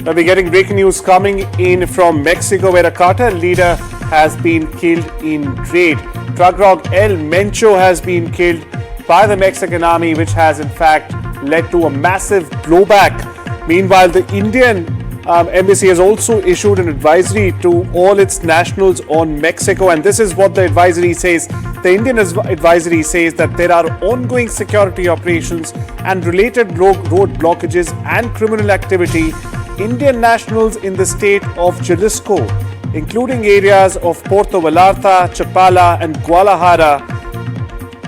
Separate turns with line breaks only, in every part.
We'll be getting breaking news coming in from Mexico, where a cartel leader has been killed in raid. Drug lord El Mencho has been killed by the Mexican army, which has in fact led to a massive blowback. Meanwhile, the Indian embassy has also issued an advisory to all its nationals on Mexico, and this is what the advisory says. The Indian advisory says that there are ongoing security operations and related road blockages and criminal activity. Indian nationals in the state of Jalisco, including areas of Puerto Vallarta, Chapala and Guadalajara,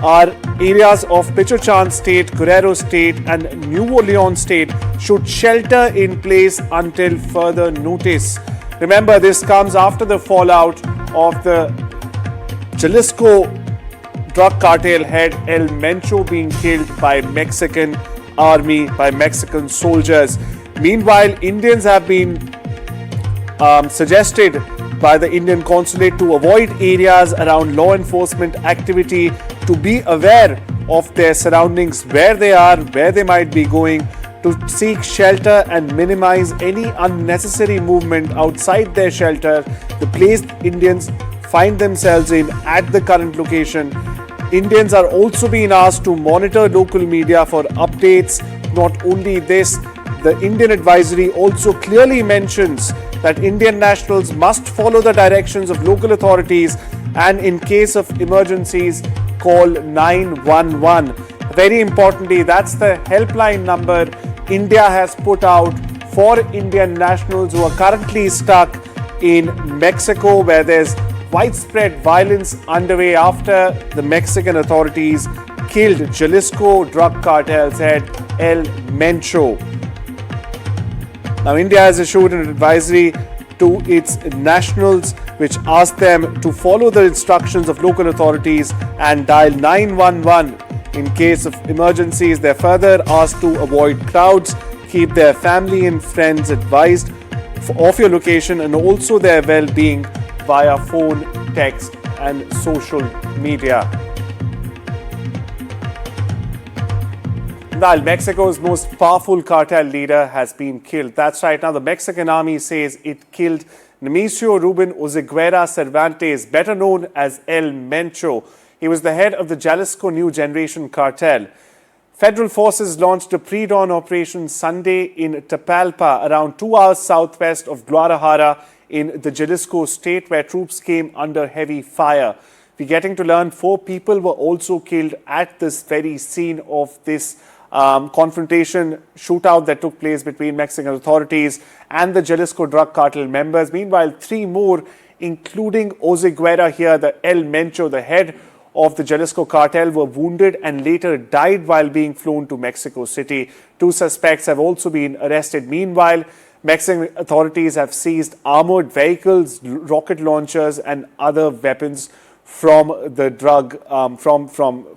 are areas of Michoacan State, Guerrero State and Nuevo Leon State, should shelter in place until further notice. Remember, this comes after the fallout of the Jalisco drug cartel head El Mencho being killed by Mexican army, by Mexican soldiers. Meanwhile, Indians have been suggested by the Indian consulate to avoid areas around law enforcement activity, to be aware of their surroundings, where they are, where they might be going, to seek shelter and minimize any unnecessary movement outside their shelter, the place Indians find themselves in at the current location. Indians are also being asked to monitor local media for updates. Not only this, the Indian advisory also clearly mentions that Indian nationals must follow the directions of local authorities and in case of emergencies, call 911. Very importantly, that's the helpline number India has put out for Indian nationals who are currently stuck in Mexico, where there's widespread violence underway after the Mexican authorities killed Jalisco drug cartel's head El Mencho. Now, India has issued an advisory to its nationals which asks them to follow the instructions of local authorities and dial 911 in case of emergencies. They're further asked to avoid crowds, keep their family and friends advised of your location and also their well-being via phone, text and social media. Now, Mexico's most powerful cartel leader has been killed. That's right. Now, the Mexican army says it killed Nemesio Ruben Oseguera Cervantes, better known as El Mencho. He was the head of the Jalisco New Generation Cartel. Federal forces launched a pre-dawn operation Sunday in Tapalpa, around 2 hours southwest of Guadalajara in the Jalisco state, where troops came under heavy fire. We're getting to learn 4 people were also killed at this very scene of this confrontation shootout that took place between Mexican authorities and the Jalisco drug cartel members. Meanwhile, 3 more, including Oseguera here, the El Mencho, the head of the Jalisco cartel, were wounded and later died while being flown to Mexico City. 2 suspects have also been arrested. Meanwhile, Mexican authorities have seized armored vehicles, rocket launchers and other weapons from the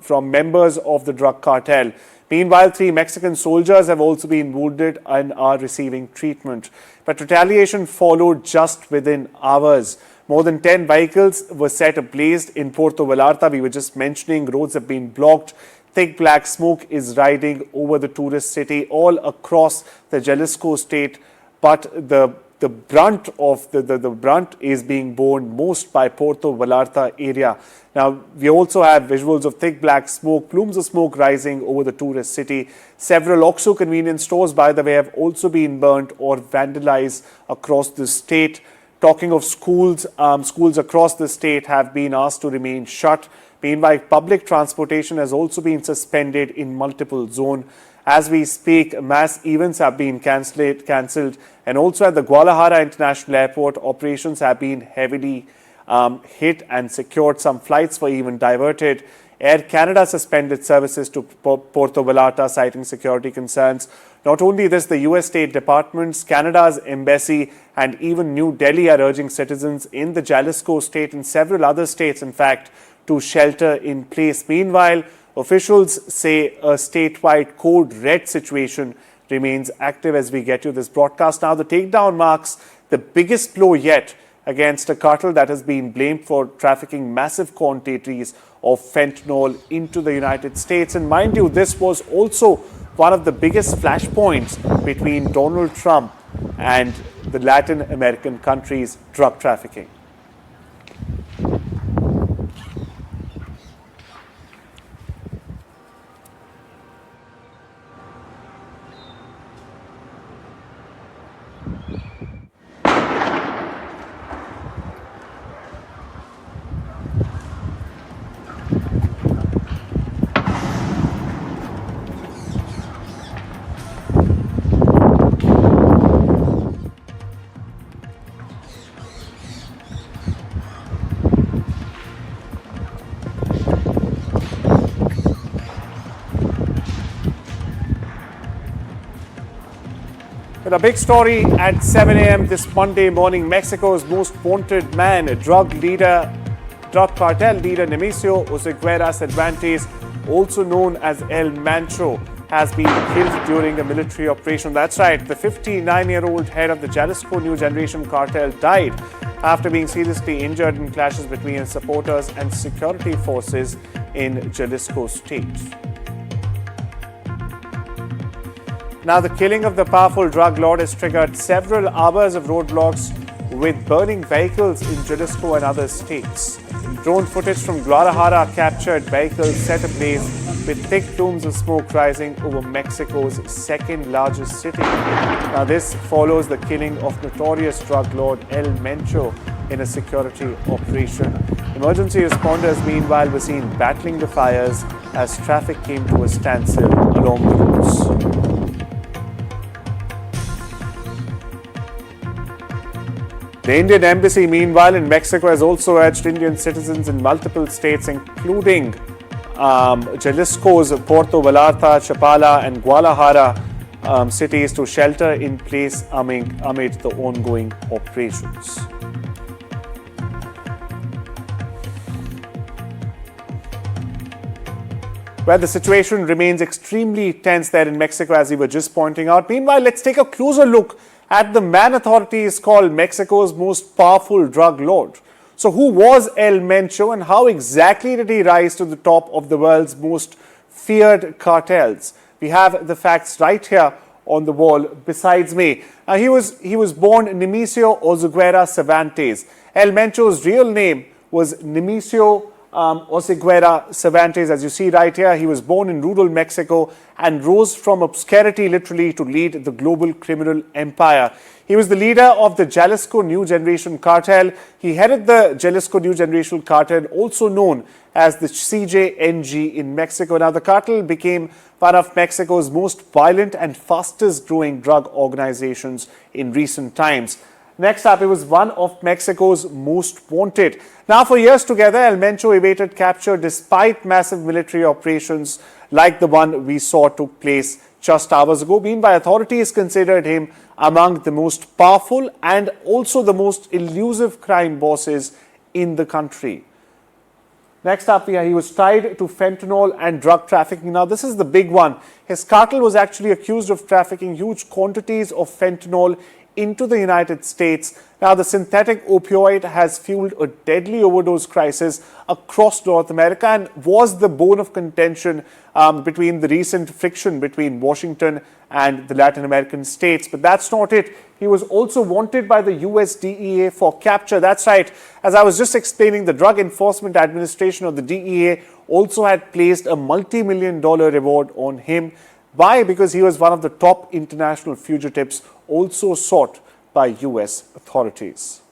from members of the drug cartel. Meanwhile, 3 Mexican soldiers have also been wounded and are receiving treatment. But retaliation followed just within hours. More than 10 vehicles were set ablaze in Puerto Vallarta. We were just mentioning roads have been blocked. Thick black smoke is riding over the tourist city all across the Jalisco state. But the brunt of the brunt is being borne most by Puerto Vallarta area. Now, we also have visuals of thick black smoke, plumes of smoke rising over the tourist city. Several OXXO convenience stores, by the way, have also been burnt or vandalized across the state. Talking of schools, schools across the state have been asked to remain shut. Meanwhile, public transportation has also been suspended in multiple zones. As we speak, mass events have been cancelled, and also at the Guadalajara International Airport, operations have been heavily hit and secured. Some flights were even diverted. Air Canada suspended services to Puerto Vallarta, citing security concerns. Not only this, the US State Department's, Canada's embassy and even New Delhi are urging citizens in the Jalisco state and several other states, in fact, to shelter in place. Meanwhile, officials say a statewide code red situation remains active as we get you this broadcast. Now, the takedown marks the biggest blow yet against a cartel that has been blamed for trafficking massive quantities of fentanyl into the United States. And mind you, this was also one of the biggest flashpoints between Donald Trump and the Latin American countries' drug trafficking. With a big story at 7 a.m. this Monday morning, Mexico's most wanted man, drug cartel leader Nemesio Oseguera Cervantes, also known as El Mencho, has been killed during a military operation. That's right, the 59-year-old head of the Jalisco New Generation Cartel died after being seriously injured in clashes between his supporters and security forces in Jalisco state. Now, the killing of the powerful drug lord has triggered several hours of roadblocks with burning vehicles in Jalisco and other states. Drone footage from Guadalajara captured vehicles set ablaze with thick plumes of smoke rising over Mexico's second largest city. Now, this follows the killing of notorious drug lord El Mencho in a security operation. Emergency responders, meanwhile, were seen battling the fires as traffic came to a standstill along the roads. The Indian embassy, meanwhile, in Mexico has also urged Indian citizens in multiple states, including Jalisco's Puerto Vallarta, Chapala and Guadalajara cities, to shelter in place amid the ongoing operations. Where the situation remains extremely tense there in Mexico, as we were just pointing out. Meanwhile, let's take a closer look at the man authorities call Mexico's most powerful drug lord. So who was El Mencho and how exactly did he rise to the top of the world's most feared cartels? We have the facts right here on the wall besides me. Now, he was born Nemesio Oseguera Cervantes. El Mencho's real name was Nemesio Oseguera Cervantes. As you see right here, he was born in rural Mexico and rose from obscurity literally to lead the global criminal empire. He was the leader of the Jalisco New Generation Cartel. He headed the Jalisco New Generation Cartel, also known as the CJNG in Mexico. Now, the cartel became one of Mexico's most violent and fastest growing drug organizations in recent times. Next up, it was one of Mexico's most wanted. Now, for years together, El Mencho evaded capture despite massive military operations like the one we saw took place just hours ago. Meanwhile, authorities considered him among the most powerful and also the most elusive crime bosses in the country. Next up, he was tied to fentanyl and drug trafficking. Now, this is the big one. His cartel was actually accused of trafficking huge quantities of fentanyl into the United States. Now, the synthetic opioid has fueled a deadly overdose crisis across North America and was the bone of contention between the recent friction between Washington and the Latin American states. But that's not it. He was also wanted by the US DEA for capture. That's right. As I was just explaining, the Drug Enforcement Administration of the DEA also had placed a multi-million-dollar reward on him. Why? Because he was one of the top international fugitives also sought by US authorities.